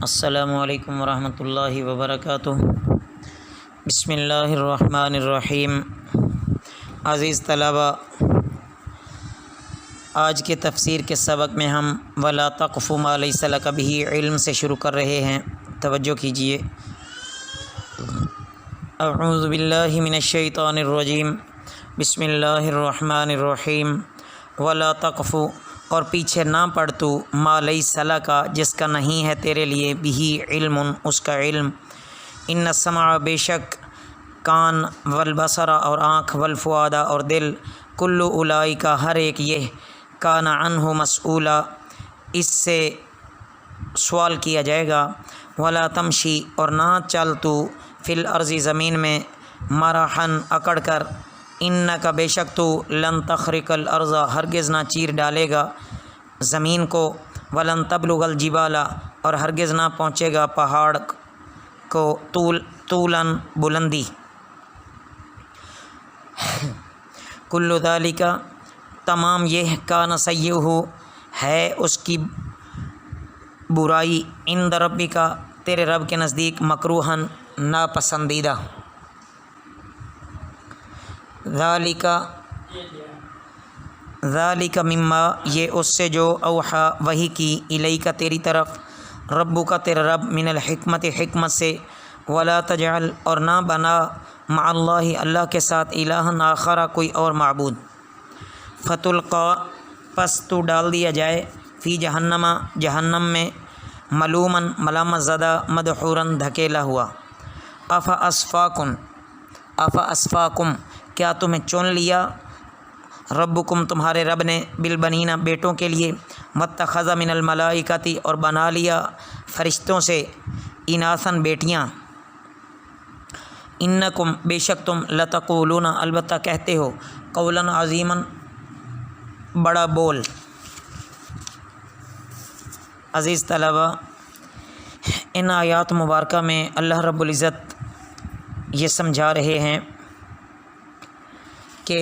السلام علیکم ورحمۃ اللہ وبرکاتہ۔ بسم اللہ الرحمن الرحیم۔ عزیز طلبہ، آج کے تفسیر کے سبق میں ہم ولا تقف ما لیس لک بہ علم سے شروع کر رہے ہیں۔ توجہ کیجیے۔ اعوذ باللہ من الشیطان الرجیم، بسم اللہ الرحمن الرحیم۔ ولا تقف، اور پیچھے نہ پڑ تو ما لیس لک، جس کا نہیں ہے تیرے لیے بہ علم، اس کا علم۔ ان السمع، بے شک کان، والبصر اور آنکھ، والفؤاد اور دل، کل اولئک، ہر ایک یہ، کان عنہ مسئولا، اس سے سوال کیا جائے گا۔ ولا تمشی، اور نہ چل تو فی الارض، زمین میں، مرحا، اکڑ کر، انک، بے شک تو، لن تخرق الارض، ہرگز نہ چیر ڈالے گا زمین کو، ولن تبلغ الجبال، اور ہرگز نہ پہنچے گا پہاڑ کو، طولاً، بلندی۔ کل ذالک، تمام یہ، کان سیئہ، ہے اس کی برائی، عند ربک، تیرے رب کے نزدیک، مکروہن، ناپسندیدہ۔ ذالک مما، یہ اس سے جو، اوحا، وحی کی، الیک، تیری طرف، ربک، تیرا رب، من الحکمت، حکمت سے، ولا تجعل، اور نہ بنا، مع اللہ، اللہ کے ساتھ، الہا آخر، کوئی اور معبود۔ فتلقا، پس تو ڈال دیا جائے، فی جہنم، جہنم میں، ملوماً، ملامت زدہ، مدحوراً، دھکیلا ہوا۔ افاسفاکم، کیا تمہیں چن لیا، ربکم، تمہارے رب نے، بالبنین، بیٹوں کے لیے، واتخذ من الملائکۃ، اور بنا لیا فرشتوں سے، اناثاً، بیٹیاں۔ انکم، بے شک تم، لتقولون، البتہ کہتے ہو، قولاً عظیماً، بڑا بول۔ عزیز طلبہ، ان آیات مبارکہ میں اللہ رب العزت یہ سمجھا رہے ہیں کہ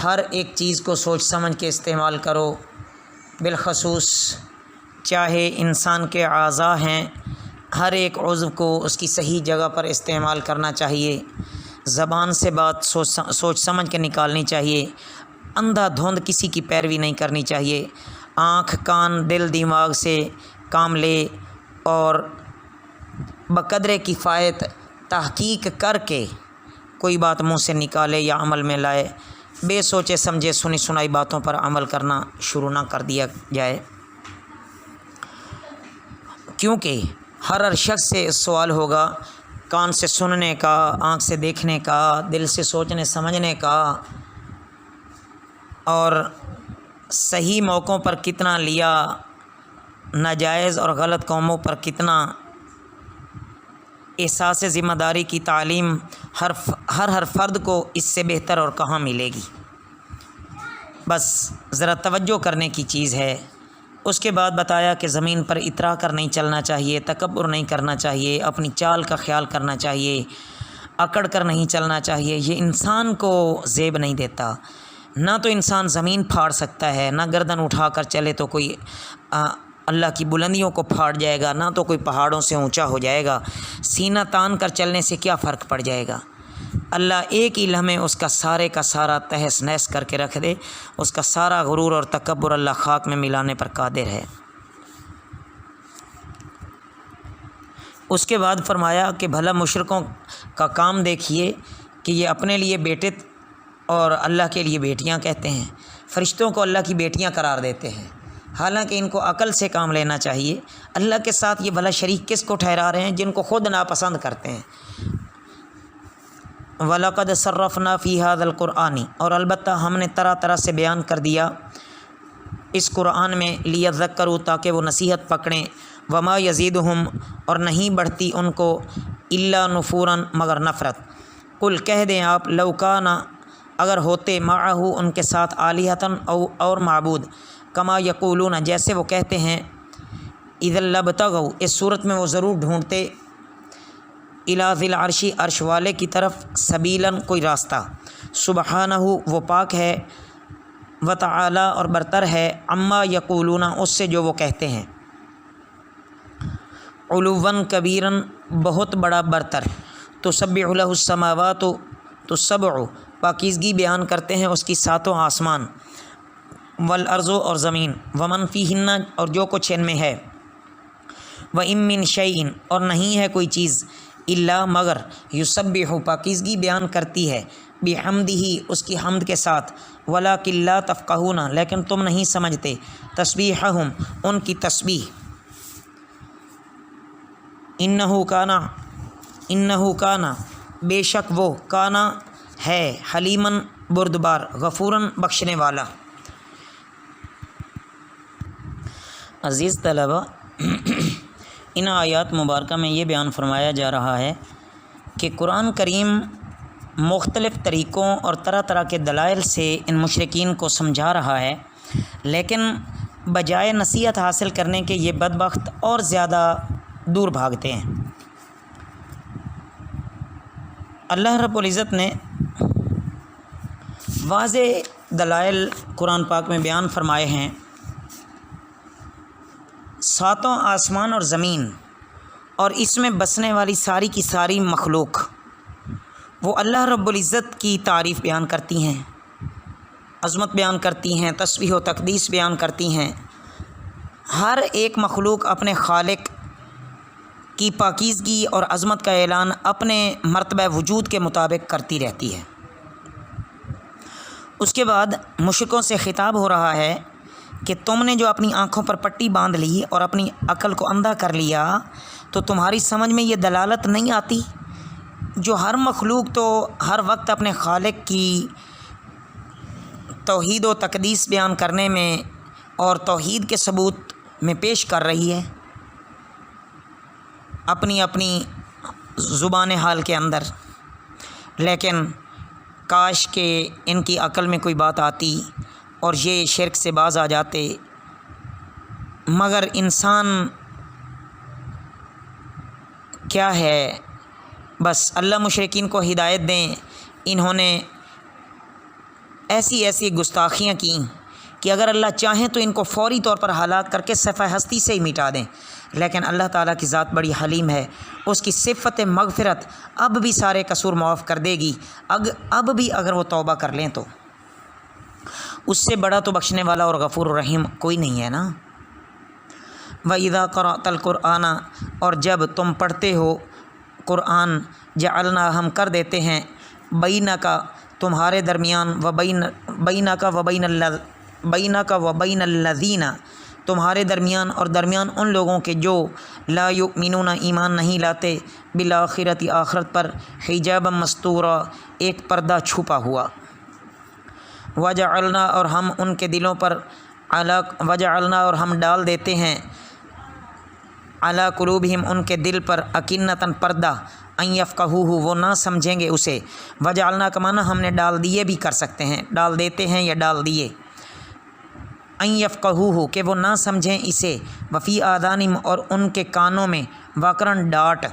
ہر ایک چیز کو سوچ سمجھ کے استعمال کرو، بالخصوص چاہے انسان کے اعضاء ہیں، ہر ایک عضو کو اس کی صحیح جگہ پر استعمال کرنا چاہیے، زبان سے بات سوچ سمجھ کے نکالنی چاہیے، اندھا دھند کسی کی پیروی نہیں کرنی چاہیے، آنکھ، کان، دل، دماغ سے کام لے، اور بقدر کفایت تحقیق کر کے کوئی بات منہ سے نکالے یا عمل میں لائے، بے سوچے سمجھے سنی سنائی باتوں پر عمل کرنا شروع نہ کر دیا جائے، کیونکہ ہر شخص سے سوال ہوگا، کان سے سننے کا، آنکھ سے دیکھنے کا، دل سے سوچنے سمجھنے کا، اور صحیح موقعوں پر کتنا لیا، ناجائز اور غلط کاموں پر کتنا۔ احساس ذمہ داری کی تعلیم ہر فرد کو اس سے بہتر اور کہاں ملے گی، بس ذرا توجہ کرنے کی چیز ہے۔ اس کے بعد بتایا کہ زمین پر اترا کر نہیں چلنا چاہیے، تکبر نہیں کرنا چاہیے، اپنی چال کا خیال کرنا چاہیے، اکڑ کر نہیں چلنا چاہیے، یہ انسان کو زیب نہیں دیتا۔ نہ تو انسان زمین پھاڑ سکتا ہے، نہ گردن اٹھا کر چلے تو کوئی اللہ کی بلندیوں کو پھاڑ جائے گا، نہ تو کوئی پہاڑوں سے اونچا ہو جائے گا، سینہ تان کر چلنے سے کیا فرق پڑ جائے گا۔ اللہ ایک ہی لمحے اس کا سارے کا سارا تہس نہس کر کے رکھ دے، اس کا سارا غرور اور تکبر اللہ خاک میں ملانے پر قادر ہے۔ اس کے بعد فرمایا کہ بھلا مشرکوں کا کام دیکھیے کہ یہ اپنے لیے بیٹے اور اللہ کے لیے بیٹیاں کہتے ہیں، فرشتوں کو اللہ کی بیٹیاں قرار دیتے ہیں، حالانکہ ان کو عقل سے کام لینا چاہیے۔ اللہ کے ساتھ یہ بھلا شریک کس کو ٹھہرا رہے ہیں؟ جن کو خود ناپسند کرتے ہیں۔ وَلَقَدْ صَرَّفْنَا فِي هَذَا الْقُرْآنِ، اور البتہ ہم نے طرح طرح سے بیان کر دیا اس قرآن میں، لِيَذَّكَّرُوا، تاکہ وہ نصیحت پکڑیں، وَمَا يَزِيدُهُمْ، اور نہیں بڑھتی ان کو، إِلَّا نُفُورًا، مگر نفرت۔ قل، کہہ دیں آپ، لَوْ كَانَ، اگر ہوتے، مَعَهُ، ان کے ساتھ، آلِهَةً، اور معبود، کما یقولون، جیسے وہ کہتے ہیں، اذا لابتغوا، اس صورت میں وہ ضرور ڈھونڈتے، الی ذی العرش، عرش والے کی طرف، سبیلاً، کوئی راستہ، سبحانہ، وہ پاک ہے، وتعالی، اور برتر ہے، عما یقولون، اس سے جو وہ کہتے ہیں۔ علوًا کبیرن بہت بڑا برتر، تسبح لہ السماوات تو سبع پاکیزگی بیان کرتے ہیں اس کی ساتوں آسمان، والارض اور زمین، ومن فیہن اور جو کچھ ان میں ہے، وَإِن مِّن شَيْءٍ اور نہیں ہے کوئی چیز، الا مگر یسبح پاکیزگی بیان کرتی ہے، بحمدہ اس کی حمد کے ساتھ، ولکن لا تفقہون لیکن تم نہیں سمجھتے، تسبیحہم ان کی تسبیح، انہ کانا بے شک وہ کانا ہے، حلیمن بردبار، غفورن بخشنے والا۔ عزیز طلبہ، ان آیات مبارکہ میں یہ بیان فرمایا جا رہا ہے کہ قرآن کریم مختلف طریقوں اور طرح طرح کے دلائل سے ان مشرکین کو سمجھا رہا ہے، لیکن بجائے نصیحت حاصل کرنے کے یہ بدبخت اور زیادہ دور بھاگتے ہیں۔ اللہ رب العزت نے واضح دلائل قرآن پاک میں بیان فرمائے ہیں، ساتوں آسمان اور زمین اور اس میں بسنے والی ساری کی ساری مخلوق وہ اللہ رب العزت کی تعریف بیان کرتی ہیں، عظمت بیان کرتی ہیں، تسبیح و تقدیس بیان کرتی ہیں۔ ہر ایک مخلوق اپنے خالق کی پاکیزگی اور عظمت کا اعلان اپنے مرتبہ وجود کے مطابق کرتی رہتی ہے۔ اس کے بعد مشرکوں سے خطاب ہو رہا ہے کہ تم نے جو اپنی آنکھوں پر پٹی باندھ لی اور اپنی عقل کو اندھا کر لیا، تو تمہاری سمجھ میں یہ دلالت نہیں آتی جو ہر مخلوق تو ہر وقت اپنے خالق کی توحید و تقدیس بیان کرنے میں اور توحید کے ثبوت میں پیش کر رہی ہے اپنی اپنی زبان حال کے اندر، لیکن کاش کہ ان کی عقل میں کوئی بات آتی اور یہ شرک سے باز آ جاتے، مگر انسان کیا ہے، بس اللہ مشرکین کو ہدایت دیں، انہوں نے ایسی گستاخیاں کیں کہ اگر اللہ چاہیں تو ان کو فوری طور پر ہلاک کر کے صفحہ ہستی سے ہی مٹا دیں، لیکن اللہ تعالیٰ کی ذات بڑی حلیم ہے، اس کی صفت مغفرت اب بھی سارے قصور معاف کر دے گی، اب بھی اگر وہ توبہ کر لیں تو اس سے بڑا تو بخشنے والا اور غفور الرحیم کوئی نہیں ہے نا۔ وَإِذَا قَرَأْتَ الْقُرْآنَ اور جب تم پڑھتے ہو قرآن، جعلنا ہم کر دیتے ہیں، بینک تمہارے درمیان، بینک و بین الذین تمہارے درمیان اور درمیان ان لوگوں کے جو لا یؤمنون ایمان نہیں لاتے، بالآخرۃ آخرت پر، حجابا مستورا ایک پردہ چھپا ہوا، وجعلنا اور ہم ان کے دلوں پر وجعلنا اور ہم ڈال دیتے ہیں، علی قلوبہم ان کے دل پر، اکنتاً پردہ، ان یفقہوہ وہ نہ سمجھیں گے اسے، وجعلنا کا معنی ہم نے ڈال دیے بھی کر سکتے ہیں، ڈال دیتے ہیں یا ڈال دیے، ان یفقہوہ کہ وہ نہ سمجھیں اسے، وفی آذانہم اور ان کے کانوں میں، وقرن ڈاٹ،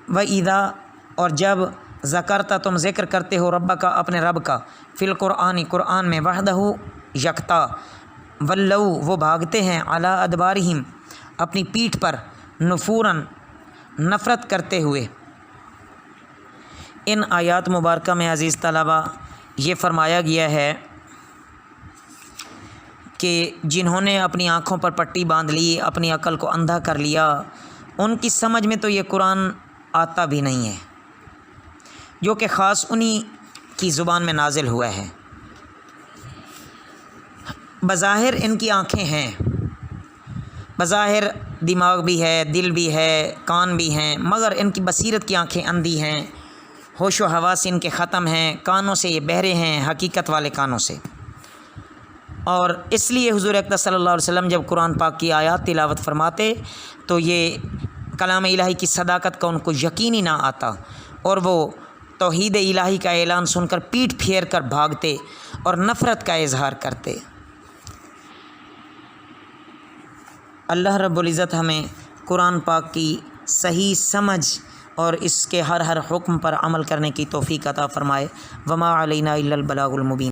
وَإِذَا اور جب ذکرت تم ذکر کرتے ہو ربک اپنے رب کا، فی القرآن قرآن میں، وحدہ یکتا، ولوا وہ بھاگتے ہیں، علی ادبارہم اپنی پیٹھ پر، نفوراً نفرت کرتے ہوئے۔ ان آیات مبارکہ میں عزیز طلبہ یہ فرمایا گیا ہے کہ جنہوں نے اپنی آنکھوں پر پٹی باندھ لی، اپنی عقل کو اندھا کر لیا، ان کی سمجھ میں تو یہ قرآن آتا بھی نہیں ہے، جو کہ خاص انہی کی زبان میں نازل ہوا ہے۔ بظاہر ان کی آنکھیں ہیں، بظاہر دماغ بھی ہے، دل بھی ہے، کان بھی ہیں، مگر ان کی بصیرت کی آنکھیں اندھی ہیں، ہوش و حواس ان کے ختم ہیں، کانوں سے یہ بہرے ہیں، حقیقت والے کانوں سے۔ اور اس لیے حضور اقدس صلی اللہ علیہ وسلم جب قرآن پاک کی آیات تلاوت فرماتے تو یہ کلام الہی کی صداقت کا ان کو یقین ہی نہ آتا، اور وہ توحید الہی کا اعلان سن کر پیٹھ پھیر کر بھاگتے اور نفرت کا اظہار کرتے۔ اللہ رب العزت ہمیں قرآن پاک کی صحیح سمجھ اور اس کے ہر حکم پر عمل کرنے کی توفیق عطا فرمائے۔ وما علینا الا البلاغ المبین۔